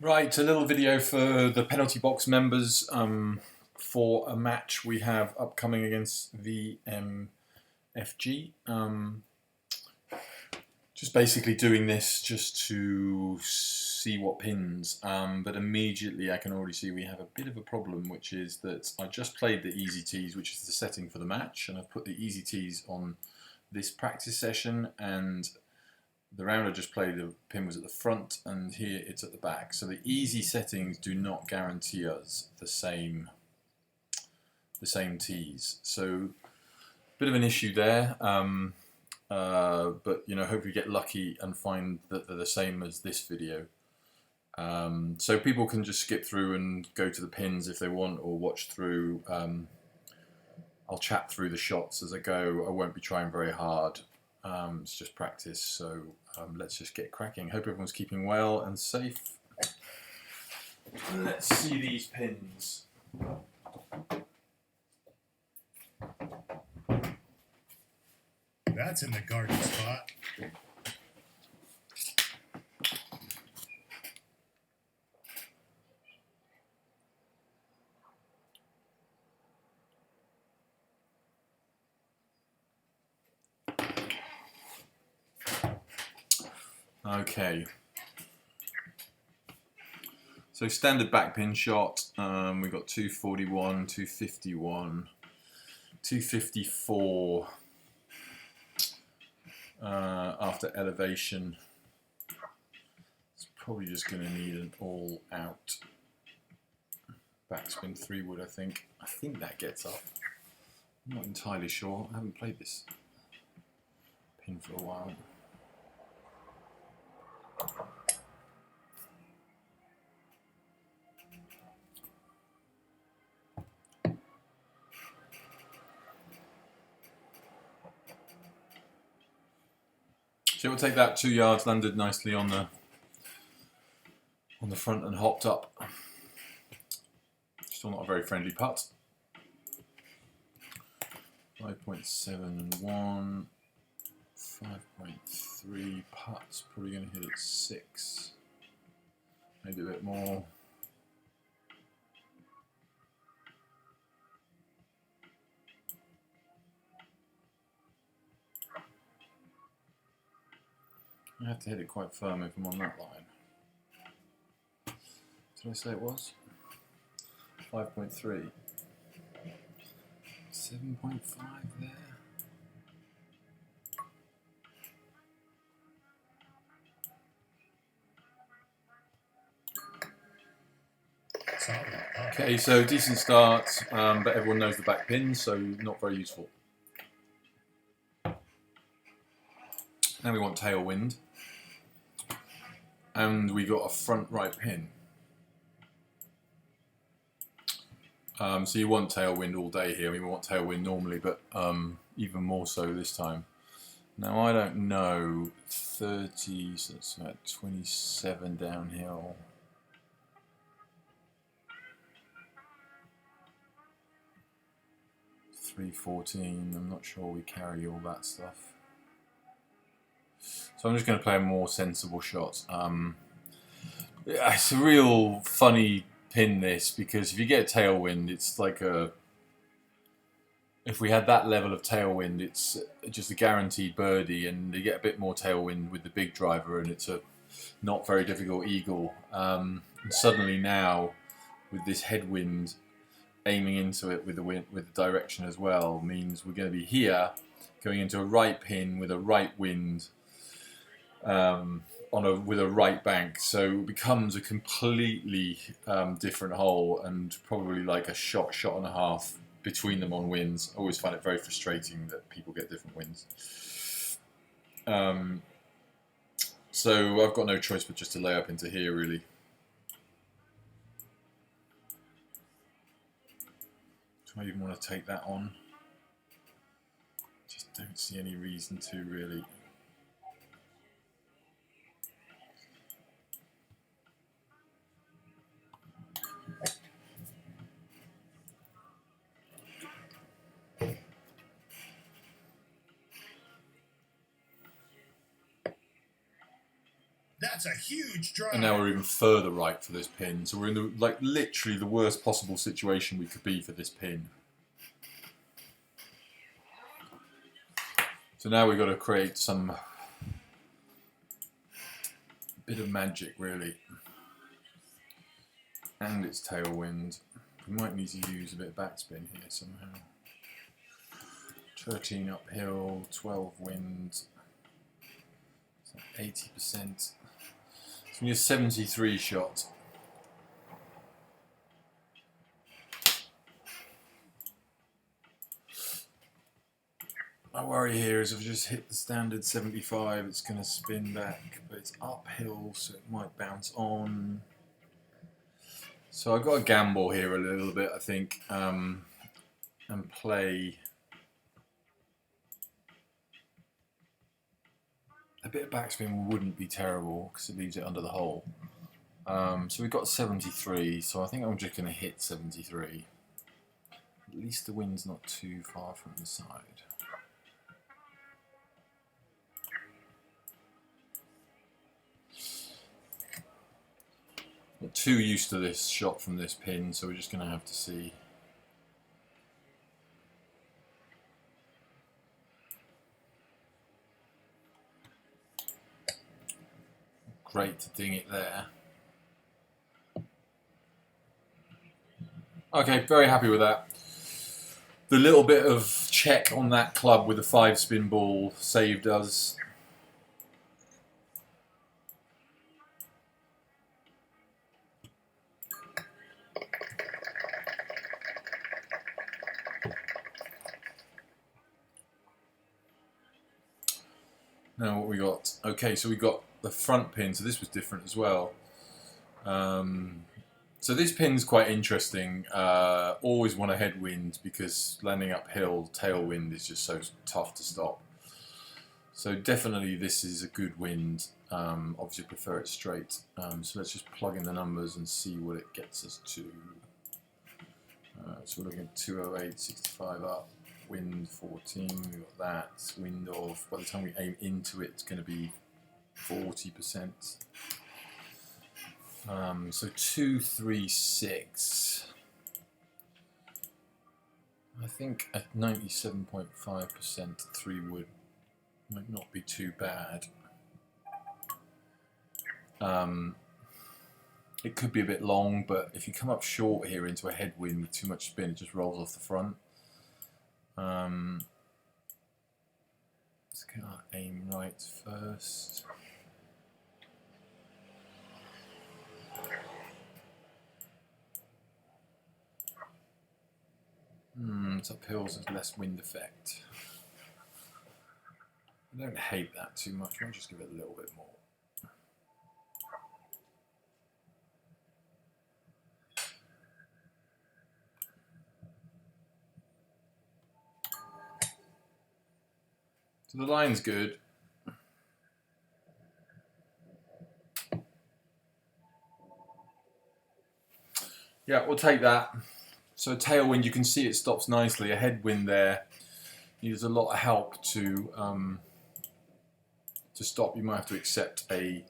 Right, a little video for the penalty box members for a match we have upcoming against VMFG. Just basically doing this just to see what pins, but immediately I can already see we have a bit of a problem, which is that I just played the easy tees, which is the setting for the match, and I've put the easy tees on this practice session, and the round I just played, the pin was at the front, and here it's at the back. So the easy settings do not guarantee us the same tees. So a bit of an issue there, but hopefully get lucky and find that they're the same as this video. So people can just skip through and go to the pins if they want, or watch through. I'll chat through the shots as I go. I won't be trying very hard. It's just practice, so let's just get cracking. Hope everyone's keeping well and safe. Let's see these pins. That's in the garden spot. Okay. So standard back pin shot. We've got 241, 251, 254 after elevation. It's probably just going to need an all out backspin 3-wood, I think. I think that gets up. I'm not entirely sure. I haven't played this pin for a while. So we'll take that 2 yards, landed nicely on the front and hopped up. Still not a very friendly putt. 5.71, 5.3 putts, probably going to hit at 6, maybe a bit more. I have to hit it quite firm if I'm on that line. Did I say it was? 5.3. 7.5 there. Okay, so decent start, but everyone knows the back pin, so not very useful. Now we want tailwind, and we got a front right pin. So you want tailwind all day here. I mean, we want tailwind normally, but even more so this time. Now I don't know, 30, so it's about 27 downhill. .314, I'm not sure we carry all that stuff. So I'm just going to play a more sensible shot. It's a real funny pin, this, because if you get tailwind, it's like a... If we had that level of tailwind, it's just a guaranteed birdie, and you get a bit more tailwind with the big driver, and it's a not very difficult eagle. And suddenly now, with this headwind aiming into it with the wind, with the direction as well, means we're going to be here, going into a right pin with a right wind, with a right bank, so it becomes a completely different hole, and probably like a shot and a half between them on wins. I always find it very frustrating that people get different wins. So I've got no choice but just to lay up into here, really. Do I even want to take that on? Just don't see any reason to, really. That's a huge drive. And now we're even further right for this pin. So we're in the, like, literally the worst possible situation we could be for this pin. So now we've got to create some bit of magic, really. And it's tailwind. We might need to use a bit of backspin here somehow. 13 uphill, 12 wind, 80%. So we need a 73 shot. My worry here is if I just hit the standard 75, it's going to spin back, but it's uphill, so it might bounce on. So I've got to gamble here a little bit, I think, and play a bit of backspin wouldn't be terrible because it leaves it under the hole. So we've got 73, so I think I'm just going to hit 73. At least the wind's not too far from the side. Not too used to this shot from this pin, so we're just going to have to see. Great to ding it there. Okay, very happy with that. The little bit of check on that club with the 5-spin ball saved us. Now what we got? Okay, so we got the front pin, so this was different as well. So this pin's quite interesting. Always want a headwind because landing uphill, tailwind is just so tough to stop. So definitely this is a good wind. Obviously prefer it straight. So let's just plug in the numbers and see what it gets us to. So we're looking at 208, 65 up. Wind 14, we've got that. Wind of, by the time we aim into it, it's going to be 40%. So 236. I think at 97.5% 3 wood might not be too bad. It could be a bit long, but if you come up short here into a headwind with too much spin, it just rolls off the front. Let's get our aim right first. It's uphill, so there's less wind effect. I don't hate that too much, I'll just give it a little bit more. So the line's good. Yeah, we'll take that. So tailwind, you can see it stops nicely. A headwind there needs a lot of help to stop. You might have to accept a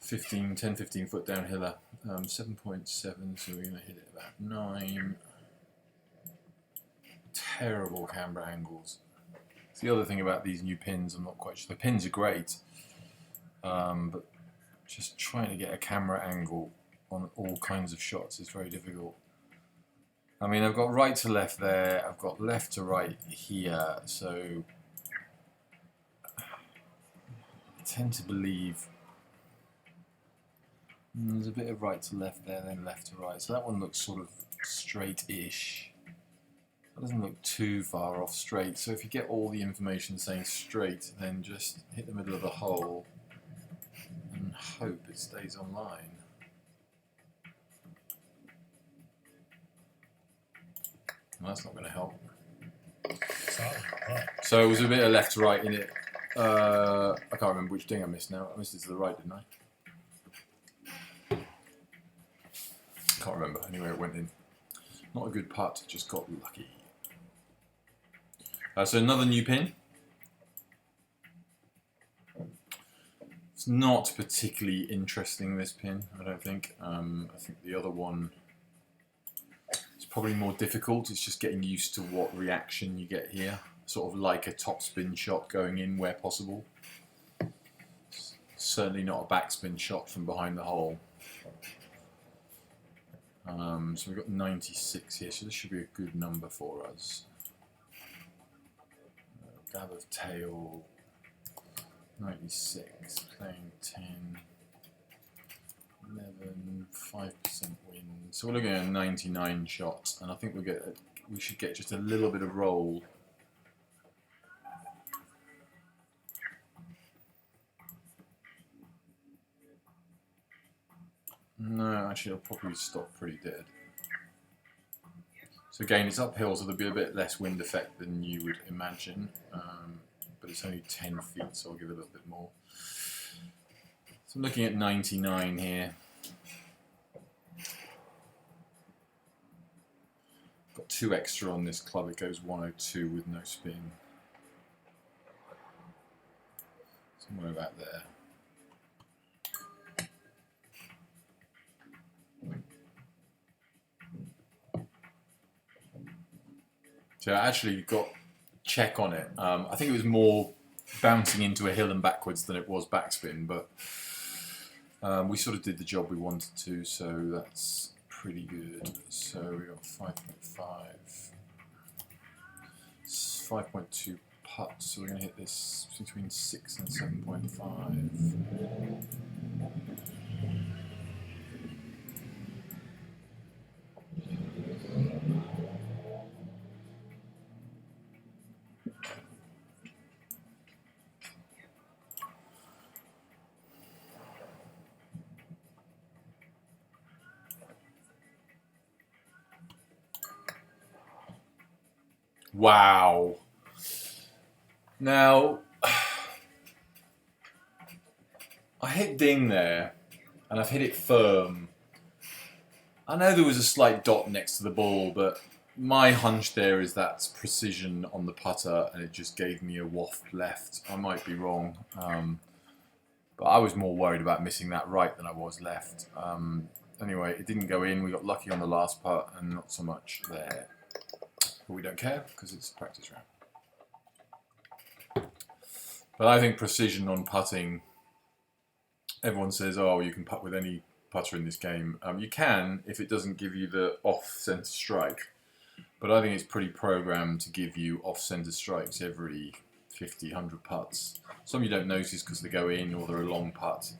10-15 foot downhiller. 7.7, so we're going to hit it about 9. Terrible camber angles. It's the other thing about these new pins, I'm not quite sure. The pins are great, but just trying to get a camera angle on all kinds of shots is very difficult. I mean, I've got right to left there, I've got left to right here, so I tend to believe there's a bit of right to left there, then left to right, so that one looks sort of straight-ish. That doesn't look too far off straight, so if you get all the information saying straight, then just hit the middle of the hole and hope it stays on line. Well, that's not going to help. So it was a bit of left to right in it. I can't remember which ding I missed now. I missed it to the right, didn't I? Can't remember. Anyway, it went in. Not a good putt, just got lucky. So another new pin. It's not particularly interesting, this pin, I don't think. I think the other one is probably more difficult. It's just getting used to what reaction you get here. Sort of like a topspin shot going in where possible. Certainly not a backspin shot from behind the hole. So we've got 96 here, so this should be a good number for us. Dab of tail, 96, playing 10, 11, 5% win. So we're looking at 99 shots, and I think we should get just a little bit of roll. No, actually I'll probably stop pretty dead. So again, it's uphill, so there'll be a bit less wind effect than you would imagine. But it's only 10 feet, so I'll give it a little bit more. So I'm looking at 99 here. Got 2 extra on this club, it goes 102 with no spin. Somewhere about there. So I actually got check on it. I think it was more bouncing into a hill and backwards than it was backspin, but we sort of did the job we wanted to, so that's pretty good. So we got 5.5, 5.2 putts, so we're going to hit this between 6 and 7.5. Wow. Now, I hit ding there, and I've hit it firm. I know there was a slight dot next to the ball, but my hunch there is that's precision on the putter, and it just gave me a waft left. I might be wrong, but I was more worried about missing that right than I was left. Anyway, it didn't go in. We got lucky on the last putt, and not so much there. But we don't care, because it's a practice round. But I think precision on putting, everyone says, oh, you can putt with any putter in this game. You can, if it doesn't give you the off-centre strike. But I think it's pretty programmed to give you off-centre strikes every 50, 100 putts. Some you don't notice because they go in or they're a long putt.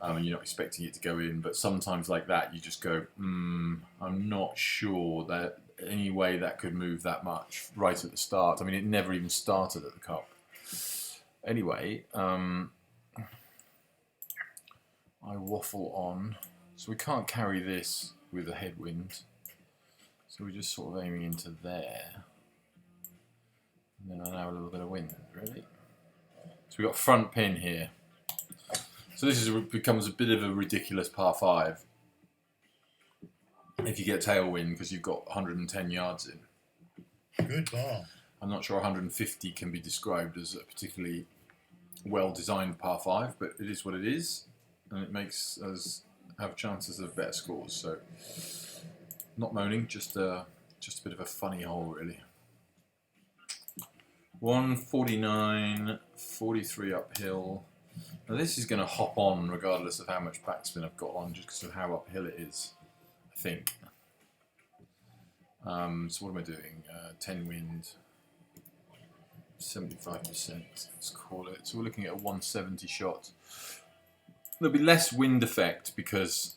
And you're not expecting it to go in. But sometimes like that, you just go, I'm not sure that any way that could move that much right at the start. I mean, it never even started at the Cup. Anyway, I waffle on. So we can't carry this with a headwind. So we're just sort of aiming into there. And then I now a little bit of wind, really. So we've got front pin here. So this becomes a bit of a ridiculous par 5. If you get tailwind, because you've got 110 yards in. Good ball. I'm not sure 150 can be described as a particularly well-designed par 5, but it is what it is, and it makes us have chances of better scores. So, not moaning, just a bit of a funny hole, really. 149, 43 uphill. Now this is going to hop on regardless of how much backspin I've got on, just because of how uphill it is, I think. So what am I doing? 10 wind, 75%, let's call it. So we're looking at a 170 shot. There'll be less wind effect because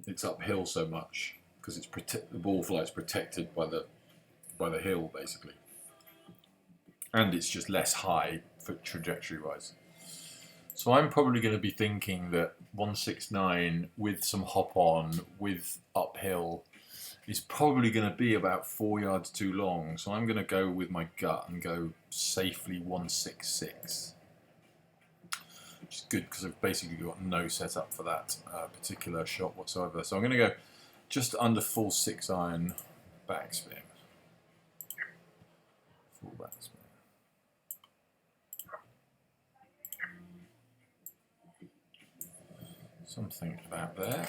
it's uphill so much, because it's the ball flight's protected by the hill, basically. And it's just less high for trajectory-wise. So I'm probably going to be thinking that 169 with some hop-on, with uphill, is probably going to be about 4 yards too long. So I'm going to go with my gut and go safely 166. Which is good because I've basically got no setup for that particular shot whatsoever. So I'm going to go just under full 6-iron backspin. Full backspin. Something about there.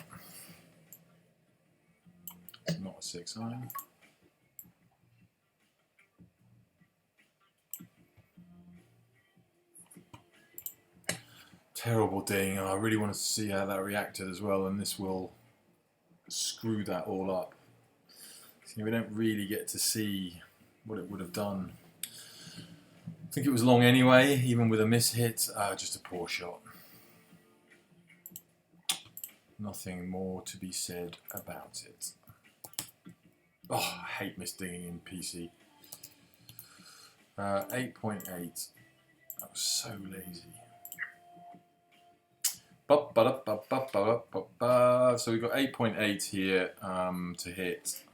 Not a 6-iron. Terrible ding. I really wanted to see how that reacted as well, and this will screw that all up. See, we don't really get to see what it would have done. I think it was long anyway, even with a miss hit. Just a poor shot. Nothing more to be said about it. Oh, I hate misdinging in PC. 8.8. That was so lazy. So we've got 8.8 here to hit.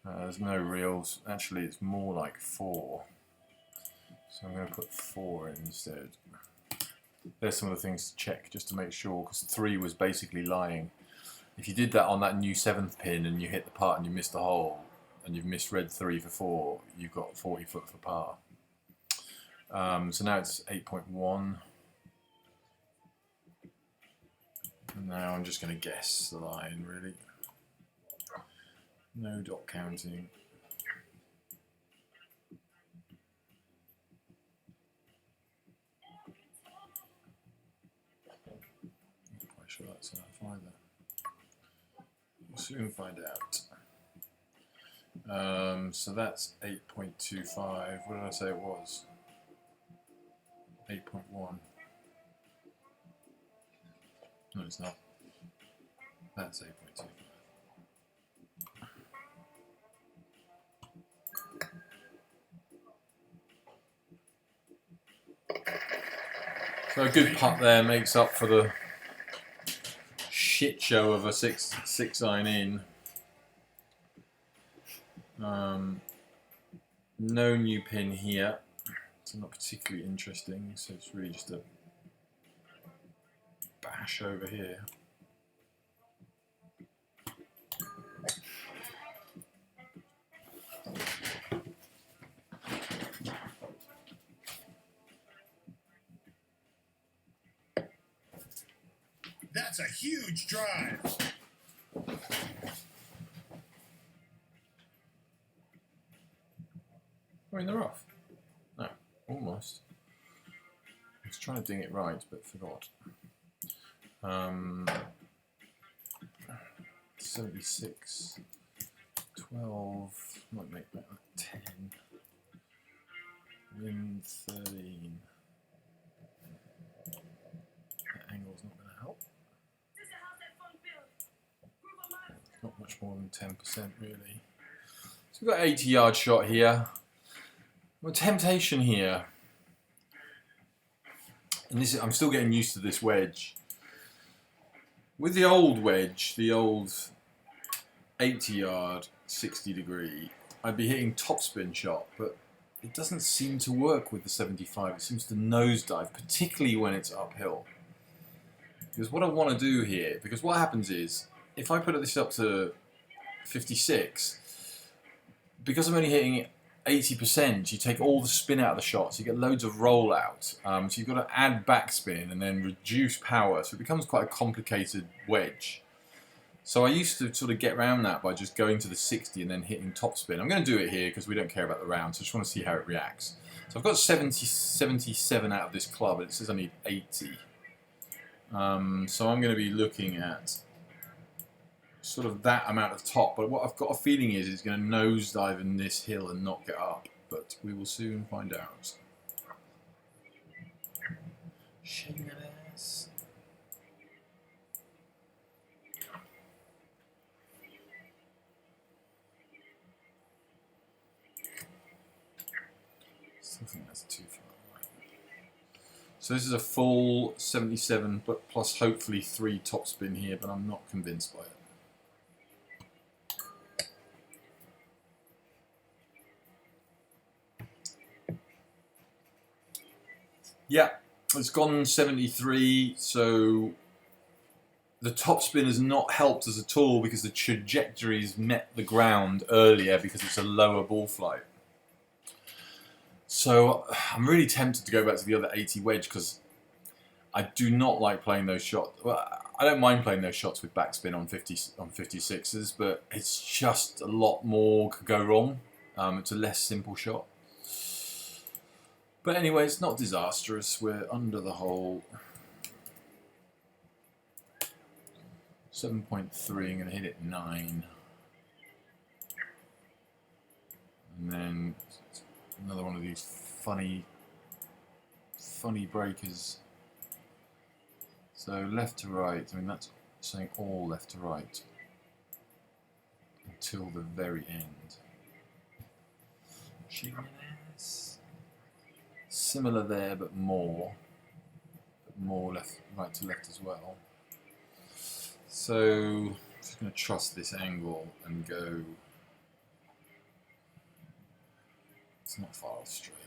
There's no reals. Actually, it's more like 4. So I'm going to put 4 in instead. There's some of the things to check just to make sure, because 3 was basically lying. If you did that on that new 7th pin and you hit the part and you missed the hole, and you've misread 3 for 4, you've got 40 foot for par. So now it's 8.1. And now I'm just going to guess the line, really. No dot counting. Not quite sure that's enough either. We'll soon find out. So that's 8.25. What did I say it was? 8.1. No, it's not. That's 8.25. So a good putt there makes up for the shit show of a 6-iron in. No new pin here. It's not particularly interesting, so it's really just a bash over here. That's a huge drive. We're in the rough. No, almost. I was trying to ding it right, but forgot. 76, 12, might make that 10, win 13. That angle's not going to help. Not much more than 10% really. So we've got an 80-yard shot here. Well, temptation here. And this is, I'm still getting used to this wedge. With the old wedge, the old 80-yard, 60-degree, I'd be hitting topspin shot, but it doesn't seem to work with the 75. It seems to nosedive, particularly when it's uphill. Because what I want to do here, because what happens is, if I put this up to 56, because I'm only hitting 80%, you take all the spin out of the shot, so you get loads of rollout. So you've got to add backspin and then reduce power, so it becomes quite a complicated wedge. So I used to sort of get around that by just going to the 60 and then hitting topspin. I'm going to do it here because we don't care about the round, so I just want to see how it reacts. So I've got 77 out of this club, and it says I need 80. So I'm going to be looking at sort of that amount of top, but what I've got a feeling is it's going to nosedive in this hill and not get up, but we will soon find out. Shaking that ass. Still think that's too far away. So this is a full 77, but plus hopefully 3 topspin here, but I'm not convinced by it. Yeah, it's gone 73, so the topspin has not helped us at all because the trajectory's met the ground earlier because it's a lower ball flight. So I'm really tempted to go back to the other 80 wedge because I do not like playing those shots. Well, I don't mind playing those shots with backspin on 56s, but it's just a lot more could go wrong. It's a less simple shot. But anyway, it's not disastrous. We're under the hole. 7.3. I'm going to hit it 9. And then another one of these funny breakers. So left to right, I mean that's saying all left to right until the very end. Jimenez. Similar there, but more left, right to left as well. So I'm just going to trust this angle and go. It's not far off straight.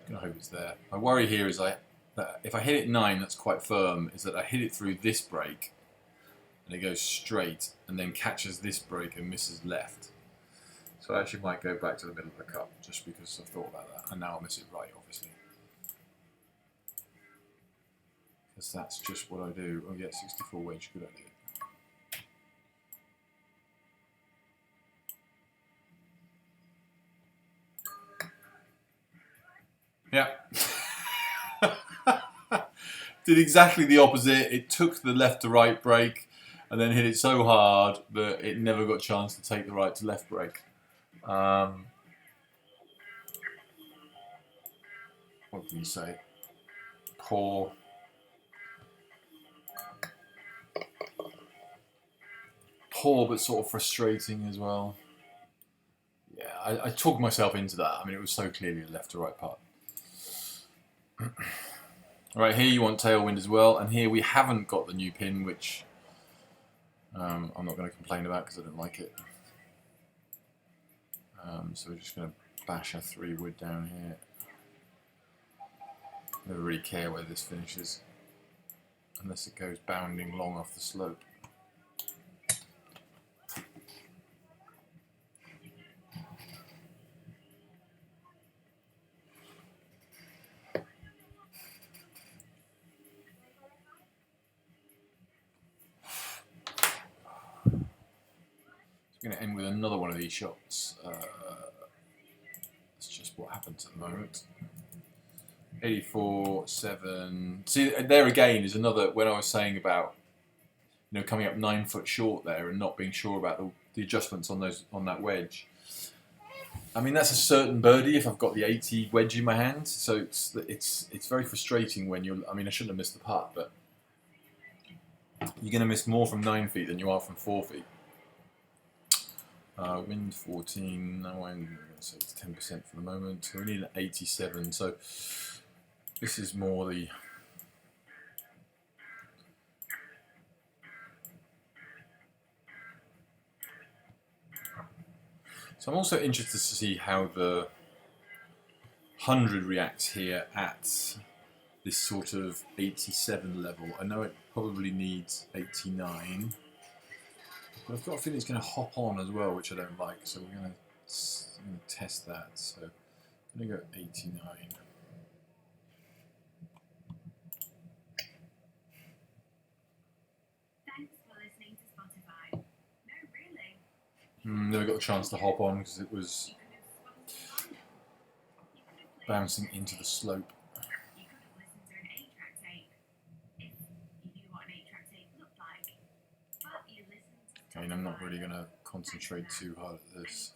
I'm going to hope it's there. My worry here is that if I hit it 9, that's quite firm, is that I hit it through this break and it goes straight and then catches this break and misses left. So I actually might go back to the middle of the cup just because I've thought about that, and now I'll miss it right, obviously. Because that's just what I do. Oh yeah, 64 wedge, good idea. Yeah. Did exactly the opposite. It took the left to right break and then hit it so hard that it never got a chance to take the right to left break. What can you say? Poor. Poor, but sort of frustrating as well. Yeah, I talked myself into that. I mean, it was so clearly a left to right putt. Right, here you want tailwind as well, and here we haven't got the new pin, which I'm not going to complain about because I don't like it. So we're just going to bash a 3 wood down here. Never really care where this finishes, unless it goes bounding long off the slope. Going to end with another one of these shots. That's just what happens at the moment. 84, 7. See, there again is another. When I was saying about, you know, coming up 9 foot short there and not being sure about the adjustments on that wedge. I mean, that's a certain birdie if I've got the 80 wedge in my hand. So it's very frustrating when you're. I mean, I shouldn't have missed the putt, but you're going to miss more from 9 feet than you are from 4 feet. Wind 14, now I'm going to say it's 10% for the moment, so we need an 87, so this is more the so I'm also interested to see how the 100 reacts here at this sort of 87 level. I know it probably needs 89. But I've got a feeling it's going to hop on as well, which I don't like, so we're going to test that. So I'm going to go 89. Thanks for listening to Spotify. No, really. Never got a chance to hop on because it was bouncing into the slope. You could have listened to an 8-track tape if you knew what an 8-track tape looked like. But you listened to I mean, I'm not really going to concentrate too hard at this.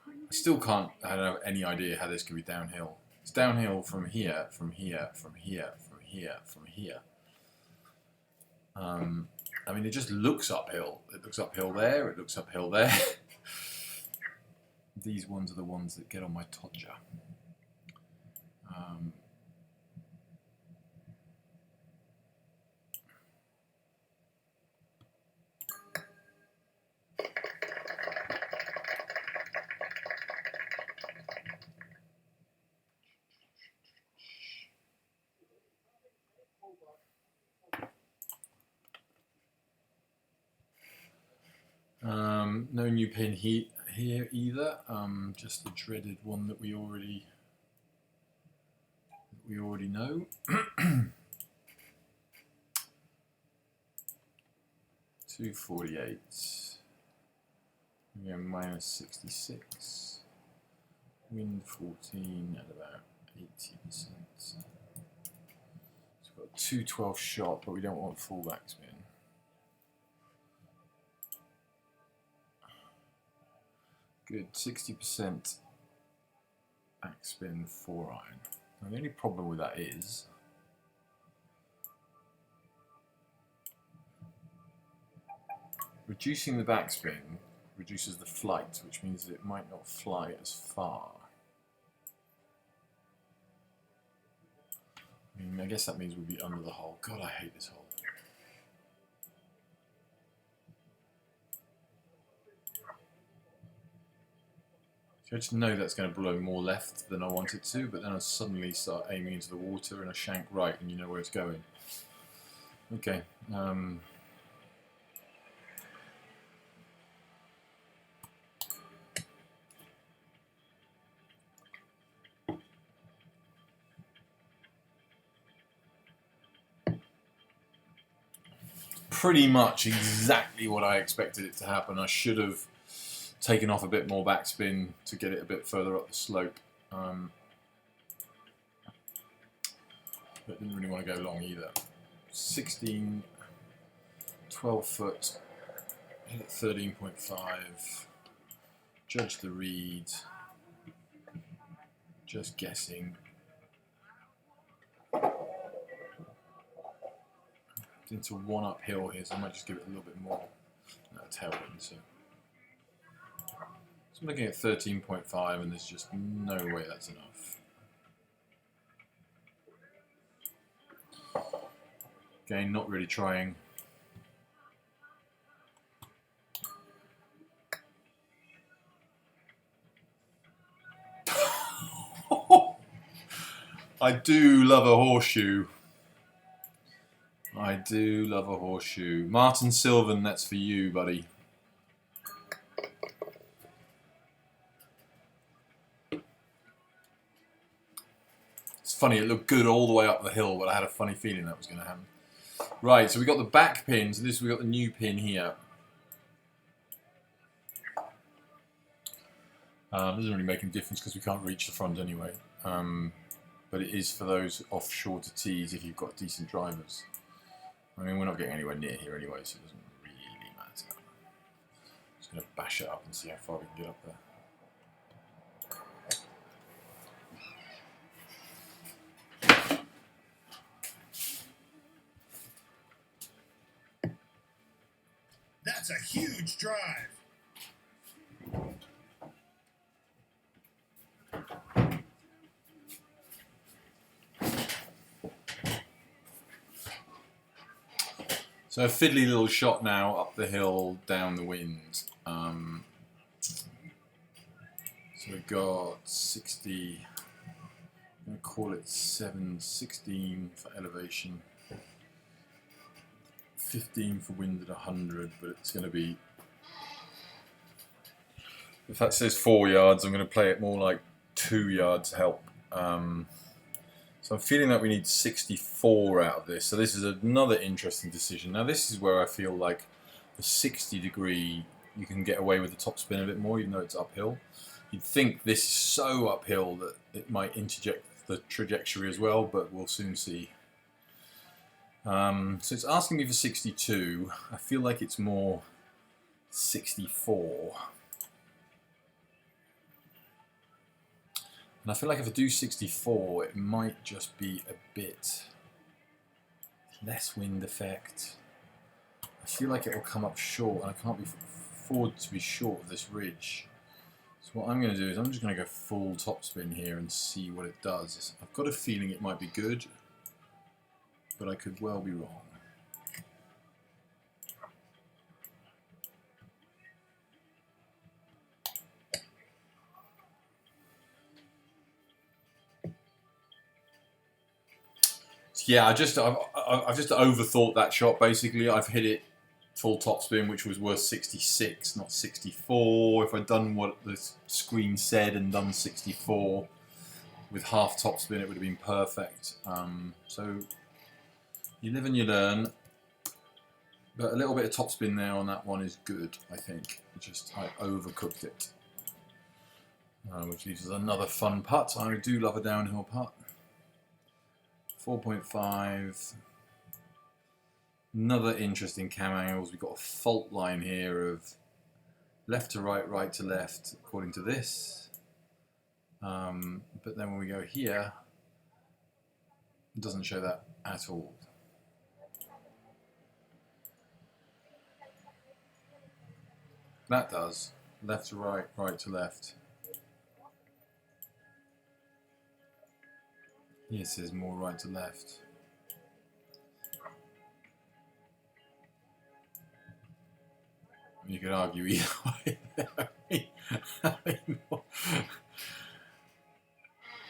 I still can't, I don't have any idea how this could be downhill. It's downhill from here, from here, from here, from here, from here. I mean, it just looks uphill. It looks uphill there, it looks uphill there. These ones are the ones that get on my todger. No new pin here either. Just the dreaded one that we already know. 248. We go minus 66. Wind 14 at about 80%. So we've got 212 shot, but we don't want full backspin. Good, 60% backspin 4 iron. Now the only problem with that is reducing the backspin reduces the flight, which means that it might not fly as far. I guess that means we'll be under the hull. God, I hate this hull. I just know that's going to blow more left than I want it to, but then I suddenly start aiming into the water and I shank right and you know where it's going. Okay. Pretty much exactly what I expected it to happen. I should have taken off a bit more backspin to get it a bit further up the slope. But didn't really want to go long either. 16, 12 foot, hit at 13.5, judge the read, just guessing. Into one uphill here, so I might just give it a little bit more tailwind. So I'm looking at 13.5, and there's just no way that's enough. Again, not really trying. I do love a horseshoe. I do love a horseshoe. Martin Sylvan, that's for you, buddy. It's funny, it looked good all the way up the hill, but I had a funny feeling that was going to happen. Right, so we got the back pin, so we got the new pin here. Doesn't really make any difference because we can't reach the front anyway. But it is for those off shorter tees if you've got decent drivers. I mean, we're not getting anywhere near here anyway, so it doesn't really matter. Just going to bash it up and see how far we can get up there. That's a huge drive. So a fiddly little shot now up the hill, down the wind. So we've got 60, I'm going to call it 716 for elevation, 15 for wind at 100, but it's going to be, if that says 4 yards, I'm going to play it more like 2 yards help. So I'm feeling that we need 64 out of this. So this is another interesting decision. Now this is where I feel like the 60 degree, you can get away with the top spin a bit more, even though it's uphill. You'd think this is so uphill that it might interject the trajectory as well, but we'll soon see. So it's asking me for 62. I feel like it's more 64. And I feel like if I do 64, it might just be a bit less wind effect. I feel like it will come up short, and I can't afford to be short of this ridge. So what I'm going to do is I'm just going to go full topspin here and see what it does. I've got a feeling it might be good, but I could well be wrong. Yeah, I've just overthought that shot. Basically, I've hit it full topspin, which was worth 66, not 64. If I'd done what the screen said and done 64 with half topspin, it would have been perfect. So you live and you learn. But a little bit of topspin there on that one is good, I think. I overcooked it. Which leaves us another fun putt. I do love a downhill putt. 4.5. Another interesting cam angles. We've got a fault line here of left to right, right to left, according to this. But then when we go here, it doesn't show that at all. That does. Left to right, right to left. Here it says more right to left. You could argue either way.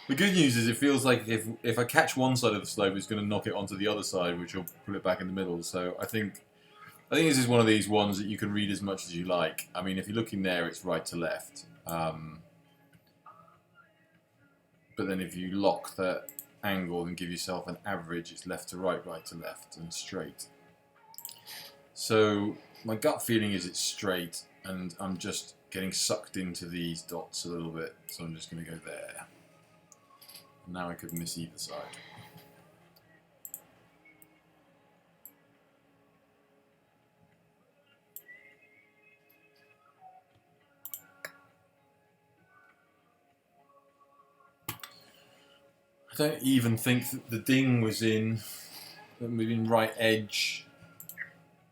The good news is it feels like if I catch one side of the slope, it's going to knock it onto the other side, which will put it back in the middle. So I think this is one of these ones that you can read as much as you like. I mean, if you're looking there, it's right to left. But then if you lock the angle and give yourself an average, it's left to right, right to left, and straight. So my gut feeling is it's straight, and I'm just getting sucked into these dots a little bit. So I'm just going to go there. And now I could miss either side. I don't even think that the ding was in right edge.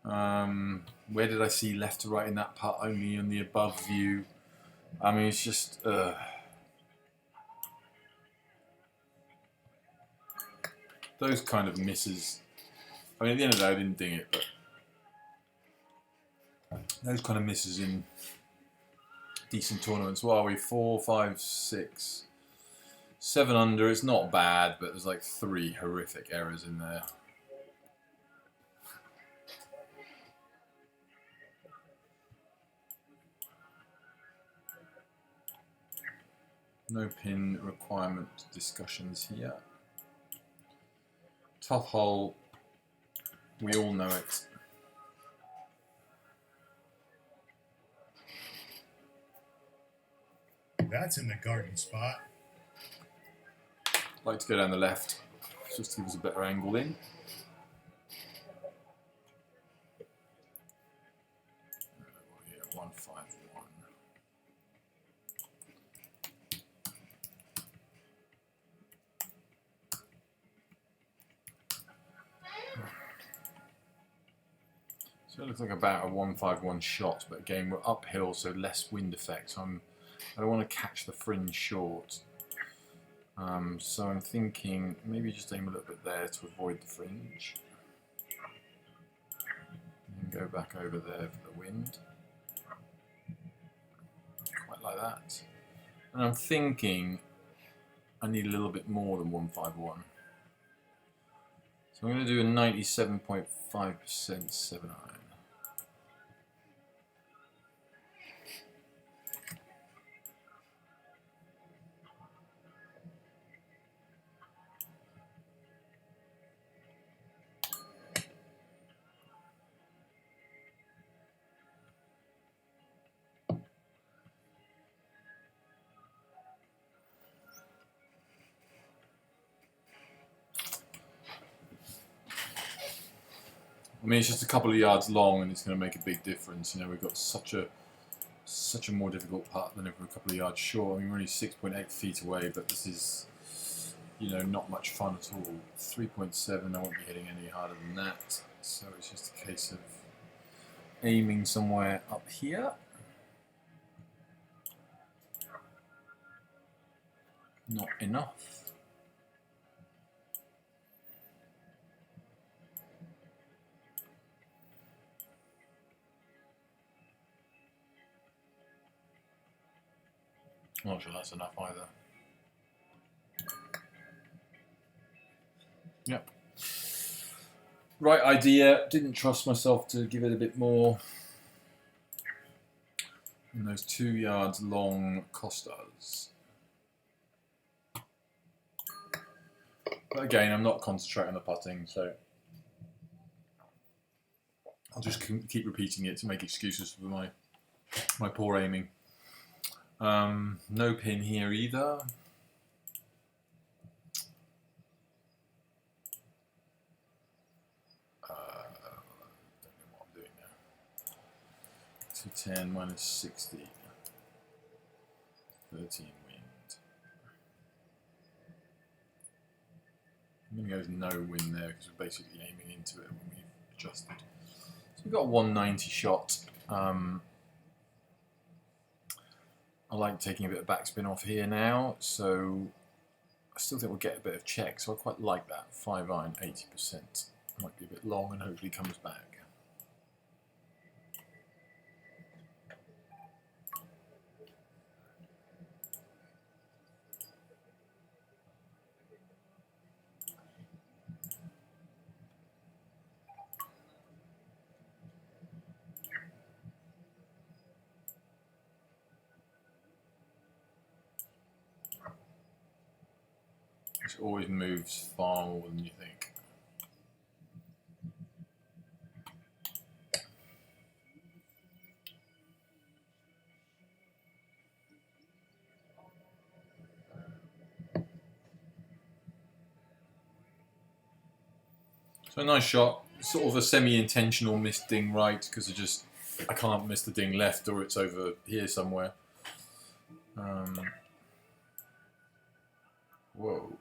Where did I see left to right in that putt? Only in the above view. I mean, it's just those kind of misses. I mean, at the end of the day, I didn't ding it, but those kind of misses in decent tournaments. What are we? 4, 5, 6, 7 under. It's not bad, but there's like 3 horrific errors in there. No pin requirement discussions here. Tough hole. We all know it. That's in the garden spot. Like to go down the left, just to give us a better angle in. Yeah, 151. So it looks like about a 151 shot, but again we're uphill, so less wind effect. So I don't want to catch the fringe short. So I'm thinking maybe just aim a little bit there to avoid the fringe. And go back over there for the wind. Quite like that. And I'm thinking I need a little bit more than 151. So I'm going to do a 97.5% 7 iron. I mean, it's just a couple of yards long, and it's going to make a big difference. You know, we've got such a more difficult putt than if we're a couple of yards short. I mean, we're only 6.8 feet away, but this is, you know, not much fun at all. 3.7, I won't be hitting any harder than that. So it's just a case of aiming somewhere up here. Not enough. I'm not sure that's enough either. Yep. Right idea. Didn't trust myself to give it a bit more. And those 2 yards long cost us. But again, I'm not concentrating on the putting, so I'll just keep repeating it to make excuses for my poor aiming. No pin here either. Don't know what I'm doing now. 210 minus 60. 13 wind. I'm going to go with no wind there because we're basically aiming into it when we've adjusted. So we've got a 190 shot. I like taking a bit of backspin off here now, so I still think we'll get a bit of check, so I quite like that. 5 iron, 80%. Might be a bit long and hopefully comes back. It always moves far more than you think. So a nice shot, sort of a semi-intentional missed ding right because I can't miss the ding left or it's over here somewhere. Whoa.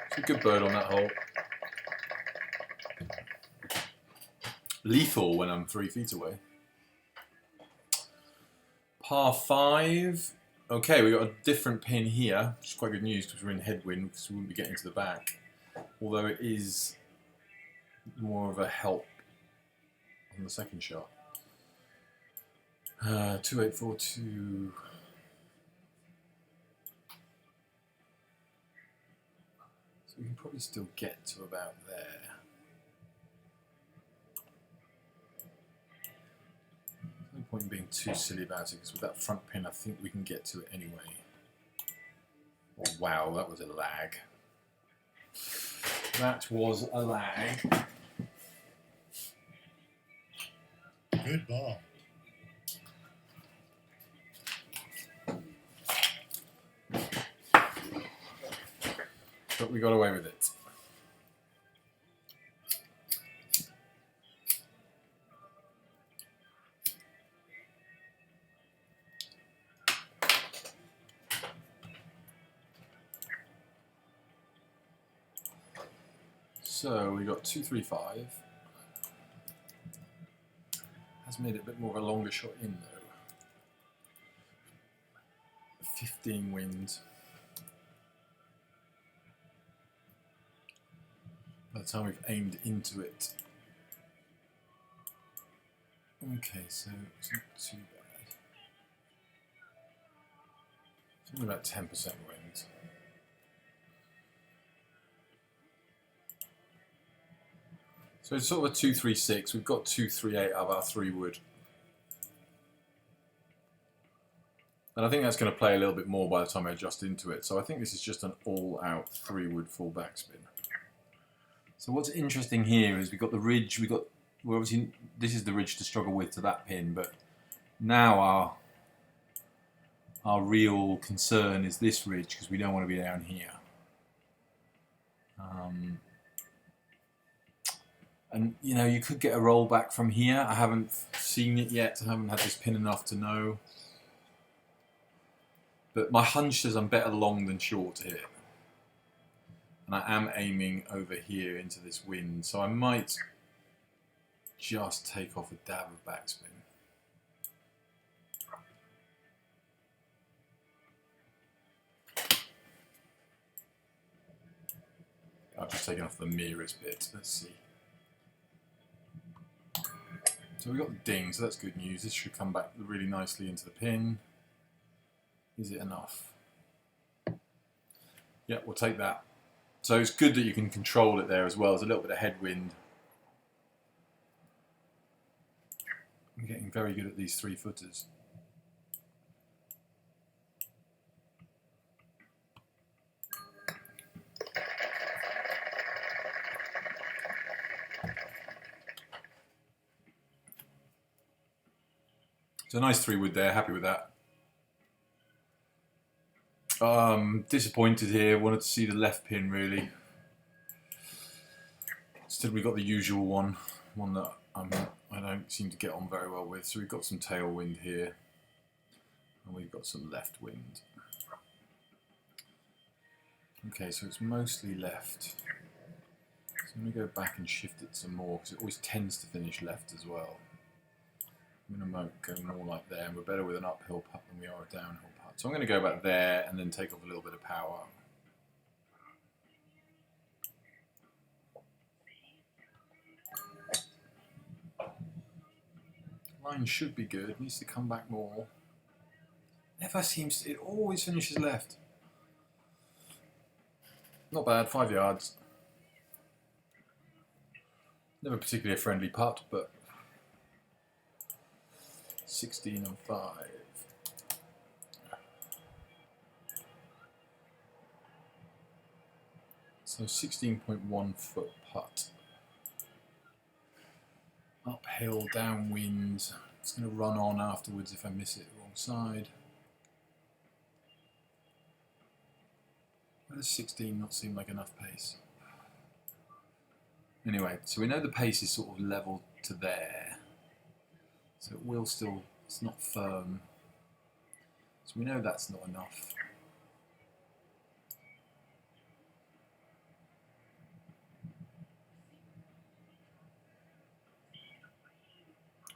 It's a good bird on that hole. Lethal when I'm 3 feet away. Par 5. Okay, we got a different pin here, which is quite good news because we're in headwind because we wouldn't be getting to the back. Although it is more of a help on the second shot. 2842. So we can probably still get to about there. There's no point in being too silly about it because with that front pin I think we can get to it anyway. Oh, wow, that was a lag. That was a lag. Good ball. But we got away with it. So we got 235. Has made it a bit more of a longer shot in though. 15 wind. By the time we've aimed into it. Okay, so it's not too bad. It's only about 10% wind. So it's sort of a 236. We've got 238 of our 3 wood. And I think that's going to play a little bit more by the time I adjust into it. So I think this is just an all-out 3 wood full backspin. So what's interesting here is we've got the ridge. We're obviously, this is the ridge to struggle with to that pin, but now our real concern is this ridge because we don't want to be down here. And you know, you could get a roll back from here. I haven't seen it yet. I haven't had this pin enough to know. But my hunch says I'm better long than short here. And I am aiming over here into this wind. So I might just take off a dab of backspin. I've just taken off the nearest bit. Let's see. So we've got the ding, so that's good news. This should come back really nicely into the pin. Is it enough? Yeah, we'll take that. So it's good that you can control it there as well. There's a little bit of headwind. I'm getting very good at these 3-footers. So nice 3 wood there, happy with that. Disappointed here, wanted to see the left pin really. Instead we got the usual one that I don't seem to get on very well with. So we've got some tailwind here, and we've got some left wind. Okay, so it's mostly left. So I'm going to go back and shift it some more, because it always tends to finish left as well. I'm going to go more like there, and we're better with an uphill putt than we are a downhill putt. So I'm going to go back there and then take off a little bit of power. Line should be good, needs to come back more. Never seems to, it always finishes left. Not bad, 5 yards. Never particularly a friendly putt, but 16 and 5. So 16.1 foot putt. Uphill, downwind. It's going to run on afterwards if I miss it wrong side. Why does 16 not seem like enough pace? Anyway, so we know the pace is sort of level to there. So it will still, it's not firm. So we know that's not enough.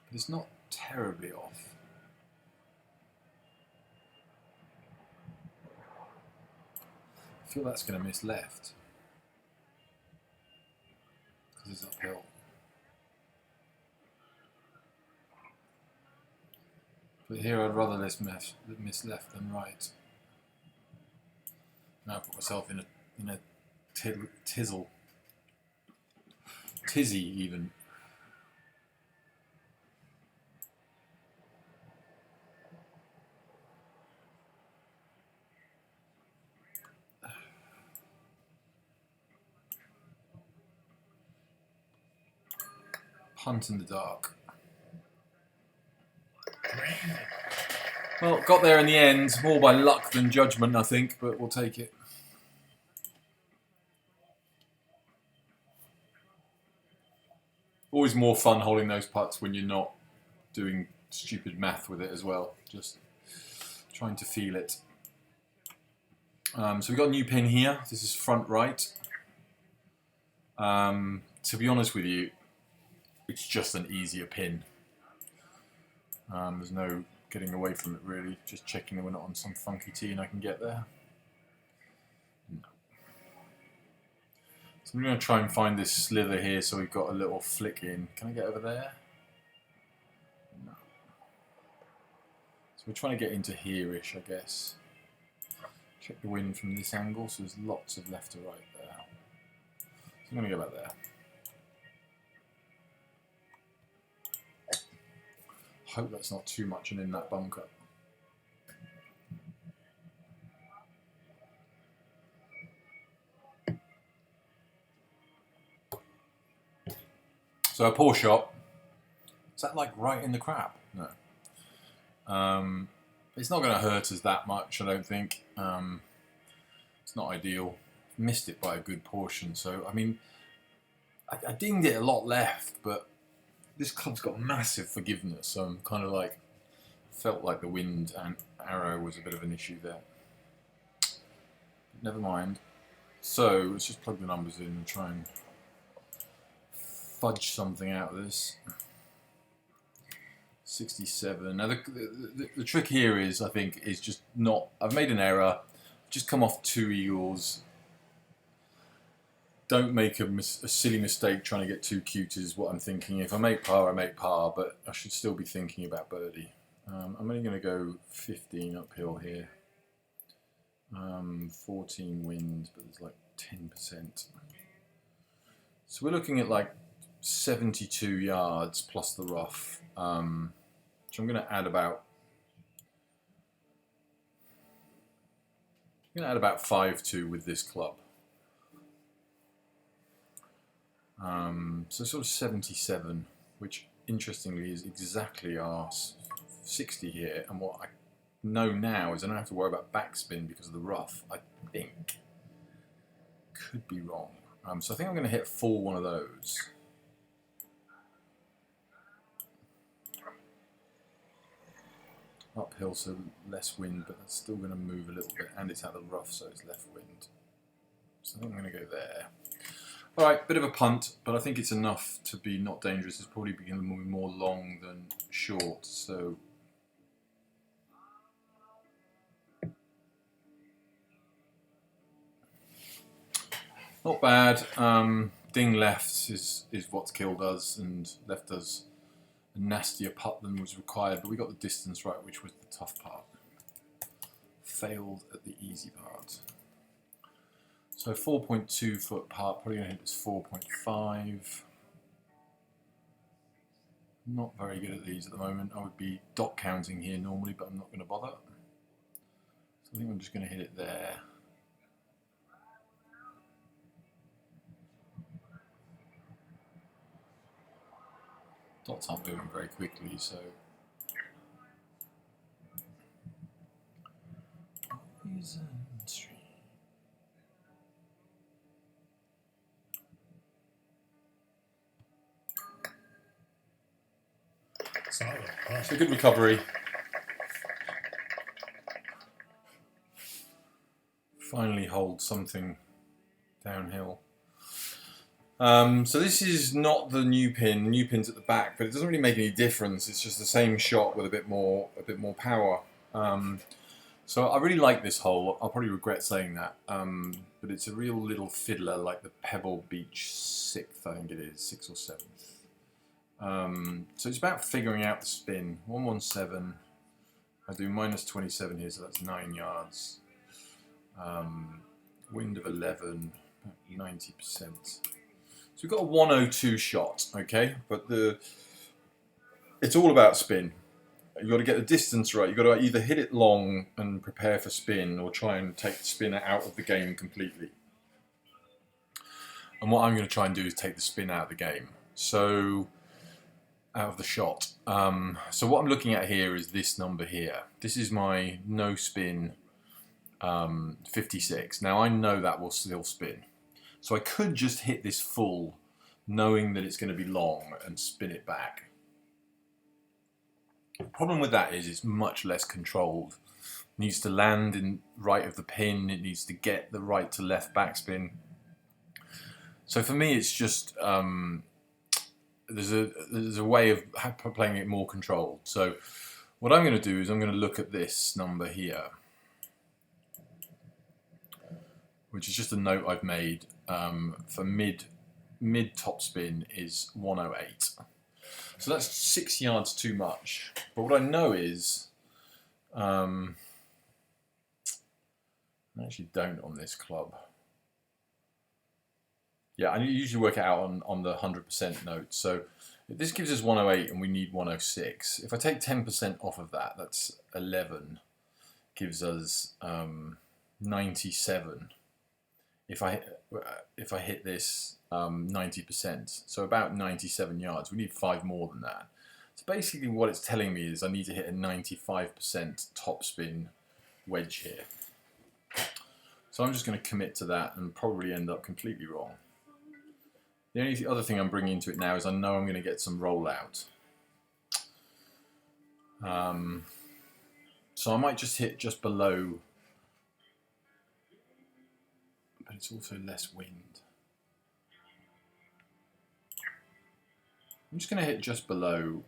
But it's not terribly off. I feel that's going to miss left. Because it's uphill. But here I'd rather miss left than right. Now I've put myself in a tizzy even. Punt in the dark. Well, got there in the end, more by luck than judgment, I think, but we'll take it. Always more fun holding those putts when you're not doing stupid math with it as well, just trying to feel it. So we've got a new pin here. This is front right. To be honest with you, it's just an easier pin. There's no getting away from it really, just checking that we're not on some funky tee and I can get there. No. So I'm going to try and find this slither here so we've got a little flick in. Can I get over there? No. So we're trying to get into here-ish, I guess. Check the wind from this angle, so there's lots of left to right there. So I'm going to go back there. Hope that's not too much and in that bunker. So a poor shot. Is that like right in the crap? No. It's not going to hurt us that much, I don't think. It's not ideal. Missed it by a good portion. So I mean, I dinged it a lot left, but this club's got massive forgiveness, so I'm kind of like, felt like the wind and arrow was a bit of an issue there. Never mind. So let's just plug the numbers in and try and fudge something out of this. 67. Now the trick here is, I think, is just not, I've made an error, just come off 2 eagles. Don't make a silly mistake trying to get too cute is what I'm thinking. If I make par, I make par, but I should still be thinking about birdie. I'm only going to go 15 uphill here. 14 wind, but there's like 10%. So we're looking at like 72 yards plus the rough. So I'm going to add about 5-2 with this club. So sort of 77, which interestingly is exactly our 60 here, and what I know now is I don't have to worry about backspin because of the rough. I think. Could be wrong. So I think I'm going to hit full one of those. Uphill, so less wind, but that's still going to move a little bit, and it's out the rough, so it's left wind. So I think I'm going to go there. Alright, bit of a punt, but I think it's enough to be not dangerous. It's probably going to be more long than short, so... Not bad. Ding left is what's killed us, and left us a nastier putt than was required, but we got the distance right, which was the tough part. Failed at the easy part. So 4.2 foot putt, probably going to hit this 4.5. Not very good at these at the moment. I would be dot counting here normally, but I'm not going to bother. So I think I'm just going to hit it there. Dots aren't moving very quickly, so... Solid. Oh. It's a good recovery. Finally hold something downhill. So this is not the new pin. The new pin's at the back, but it doesn't really make any difference. It's just the same shot with a bit more power. So I really like this hole. I'll probably regret saying that, but it's a real little fiddler, like the Pebble Beach 6th, I think it is, 6th or 7th. So it's about figuring out the spin. 117. I do minus 27 here, so that's 9 yards. Wind of 11, 90%. So we've got a 102 shot, okay? But it's all about spin. You've got to get the distance right. You've got to either hit it long and prepare for spin, or try and take the spin out of the game completely. And what I'm going to try and do is take the spin out of the game. So, out of the shot. So what I'm looking at here is this number here. This is my no spin 56. Now I know that will still spin. So I could just hit this full, knowing that it's going to be long, and spin it back. The problem with that is it's much less controlled. It needs to land in right of the pin. It needs to get the right to left backspin. So for me, it's just there's a way of playing it more controlled. So what I'm going to do is I'm going to look at this number here, which is just a note I've made for mid topspin is 108. So that's 6 yards too much. But what I know is, I actually don't on this club. Yeah, I usually work it out on the 100% note. So this gives us 108 and we need 106. If I take 10% off of that, that's 11. Gives us 97. If I hit this 90%, so about 97 yards. We need 5 more than that. So basically what it's telling me is I need to hit a 95% topspin wedge here. So I'm just going to commit to that and probably end up completely wrong. The only other thing I'm bringing into it now is I know I'm going to get some rollout. So I might just hit just below, but it's also less wind. I'm just going to hit just below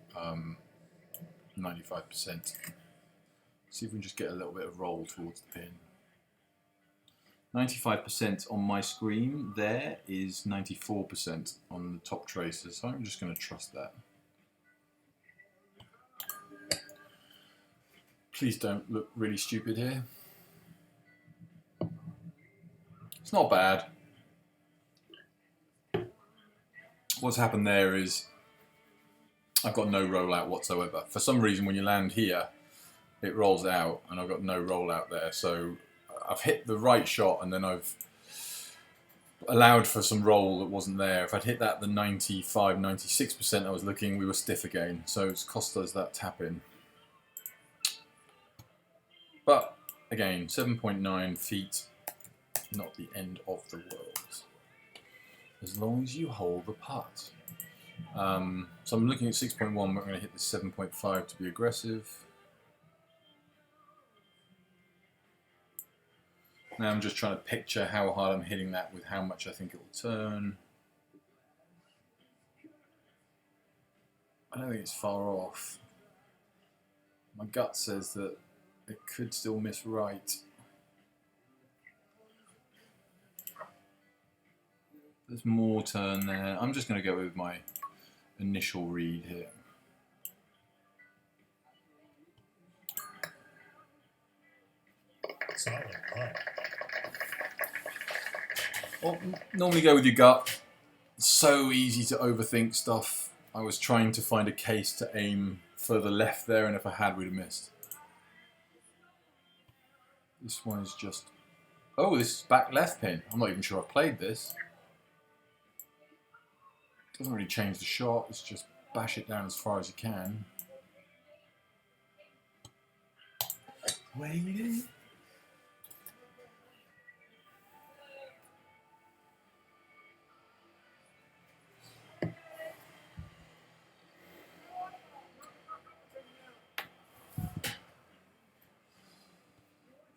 95%. See if we can just get a little bit of roll towards the pin. 95% on my screen there is 94% on the top tracer, so I'm just going to trust that. Please don't look really stupid here. It's not bad. What's happened there is I've got no rollout whatsoever. For some reason when you land here, it rolls out and I've got no rollout there. So I've hit the right shot and then I've allowed for some roll that wasn't there. If I'd hit that the 95, 96% I was looking, we were stiff again. So it's cost us that tap in. But again, 7.9 feet, not the end of the world, as long as you hold the putt. So I'm looking at 6.1, we're going to hit the 7.5 to be aggressive. Now I'm just trying to picture how hard I'm hitting that with how much I think it will turn. I don't think it's far off. My gut says that it could still miss right. There's more turn there. I'm just going to go with my initial read here. Solid putt. Well, normally go with your gut. It's so easy to overthink stuff. I was trying to find a case to aim further left there, and if I had, we'd have missed. This one is just... Oh, this is back left pin. I'm not even sure I've played this. Doesn't really change the shot. It's just bash it down as far as you can. Waiting.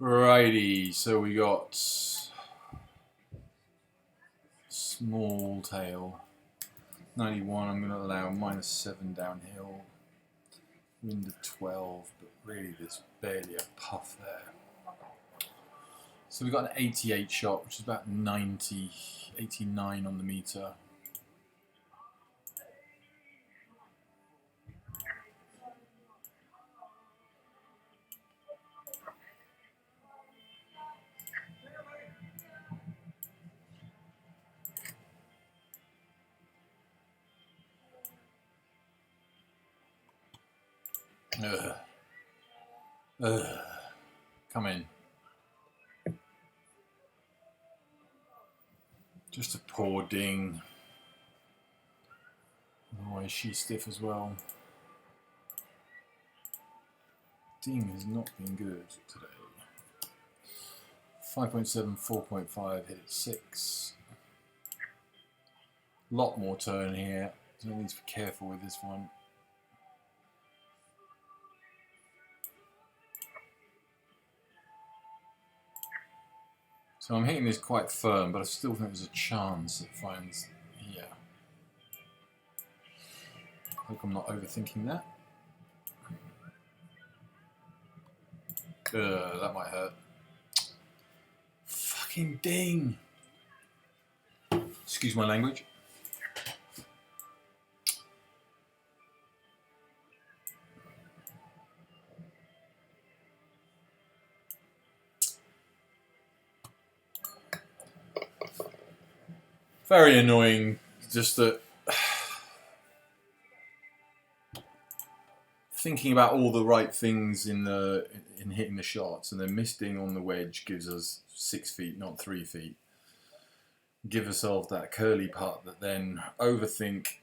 Righty, so we got small tail. 91, I'm going to allow -7 downhill. Wind of 12, but really there's barely a puff there. So we got an 88 shot, which is about 90, 89 on the meter. Come in. Just a poor ding. Otherwise she's stiff as well. Ding has not been good today. 5.7, 4.5, hit at 6. Lot more turn here, so I need to be careful with this one. So I'm hitting this quite firm, but I still think there's a chance it finds here. Hope I'm not overthinking that. That might hurt. Fucking ding! Excuse my language. Very annoying, just that thinking about all the right things in hitting the shots, and then missing on the wedge gives us 6 feet, not 3 feet. Give ourselves that curly putt that then overthink.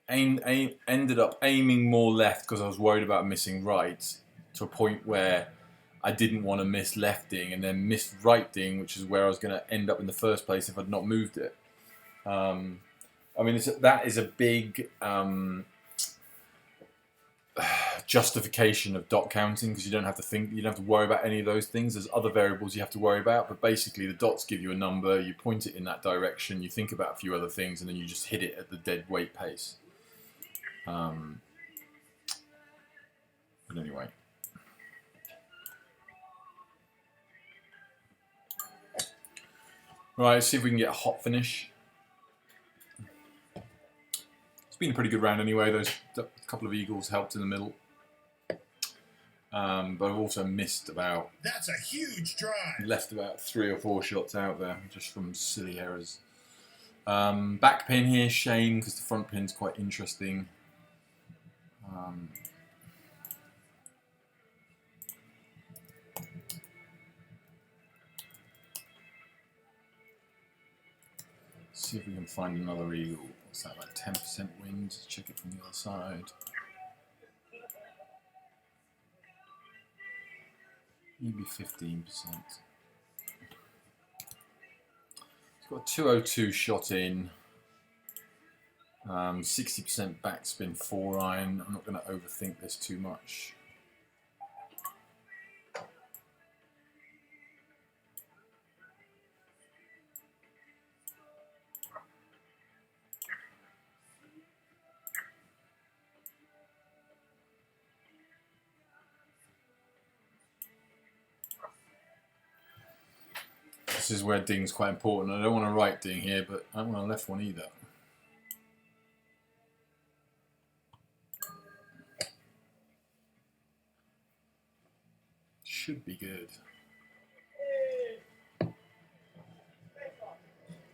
Ended up aiming more left because I was worried about missing right, to a point where I didn't want to miss lefting, and then missed righting, which is where I was going to end up in the first place if I'd not moved it. I mean, that is a big justification of dot counting, because you don't have to think, you don't have to worry about any of those things. There's other variables you have to worry about, but basically the dots give you a number, you point it in that direction, you think about a few other things, and then you just hit it at the dead weight pace. But anyway. Right, let's see if we can get a hot finish. It's been a pretty good round anyway. Those couple of eagles helped in the middle. But I've also missed about... That's a huge drive. Left about 3 or 4 shots out there, just from silly errors. Back pin here, shame, because the front pin's quite interesting. See if we can find another eagle. What's that, like 10% wind? Check it from the other side. maybe 15%. It's got a 202 shot in, 60% backspin 4-iron. I'm not going to overthink this too much. This is where ding's quite important. I don't want a right ding here, but I don't want a left one either. Should be good.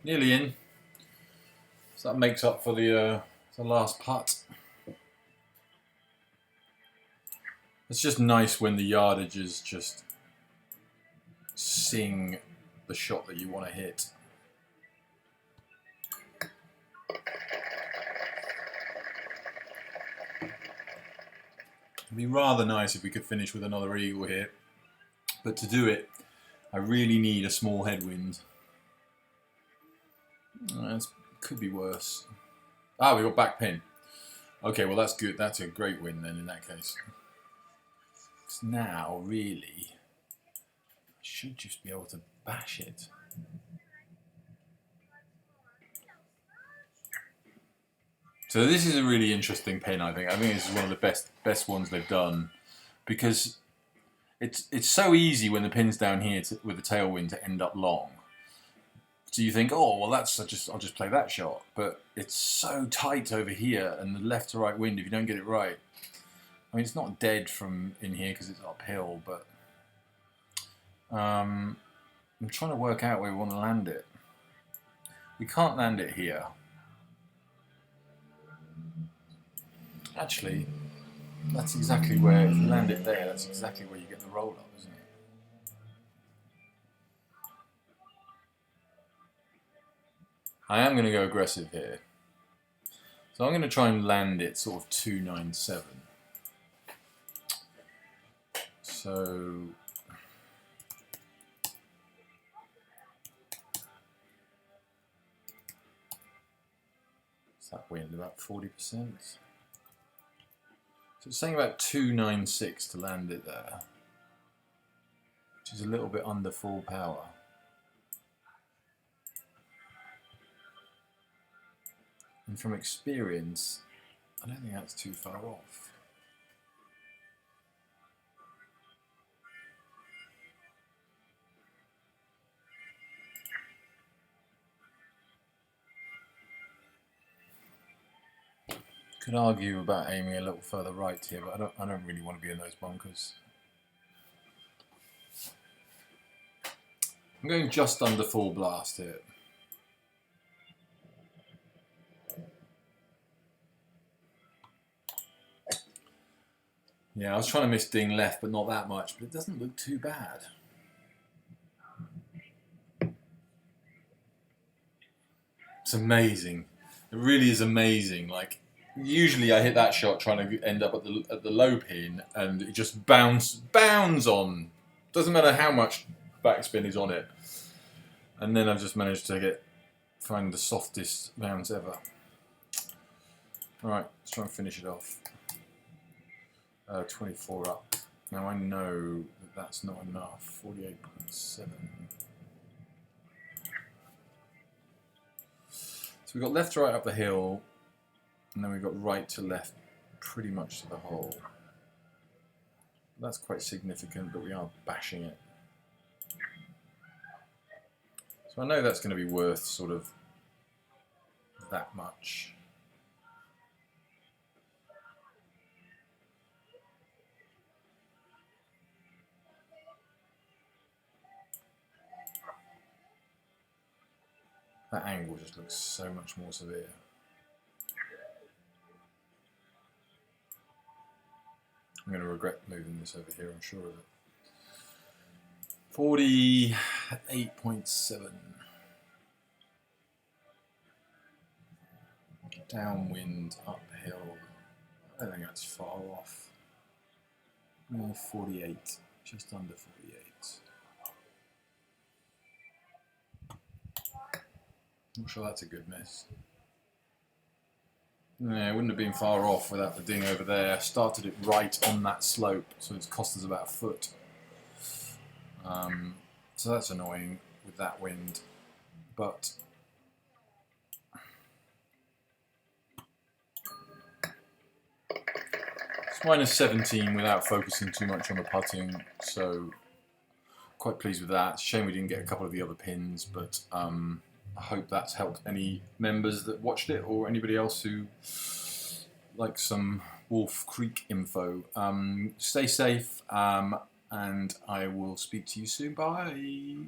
Nearly in. So that makes up for the last putt. It's just nice when the yardages just sing the shot that you want to hit. It'd be rather nice if we could finish with another eagle here, but to do it, I really need a small headwind. It could be worse. Ah, we got back pin. Okay, well that's good. That's a great win then in that case. Now, really, I should just be able to bash it. So this is a really interesting pin, I think. I think this is one of the best ones they've done, because it's so easy when the pin's down here with the tailwind to end up long. So you think, oh well, I'll just play that shot, but it's so tight over here, and the left to right wind, if you don't get it right. I mean, it's not dead from in here because it's uphill, but I'm trying to work out where we want to land it. We can't land it here. Actually, that's exactly where, if you land it there, that's exactly where you get the roll up, isn't it? I am going to go aggressive here. So I'm going to try and land it sort of 297. So what's that wind? About 40%. So it's saying about 296 to land it there, which is a little bit under full power. And from experience, I don't think that's too far off. Could argue about aiming a little further right here, but I don't really want to be in those bunkers. I'm going just under full blast here. Yeah, I was trying to miss ding left, but not that much, but it doesn't look too bad. It's amazing. It really is amazing. Like, usually I hit that shot trying to end up at the low pin, and it just bounds on. Doesn't matter how much backspin is on it. And then I've just managed to find the softest bounce ever. Alright, let's try and finish it off. 24 up. Now I know that that's not enough. 48.7. So we've got left to right up the hill, and then we've got right to left pretty much to the hole. That's quite significant, but we are bashing it. So I know that's going to be worth sort of that much. That angle just looks so much more severe. I'm going to regret moving this over here, I'm sure of it. 48.7. Downwind, uphill. I don't think that's far off. No, 48. Just under 48. Not sure that's a good miss. Yeah, it wouldn't have been far off without the ding over there. Started it right on that slope, so it's cost us about a foot. So that's annoying with that wind. But it's minus 17 without focusing too much on the putting, so quite pleased with that. Shame we didn't get a couple of the other pins, but I hope that's helped any members that watched it or anybody else who likes some Wolf Creek info. Stay safe, and I will speak to you soon. Bye.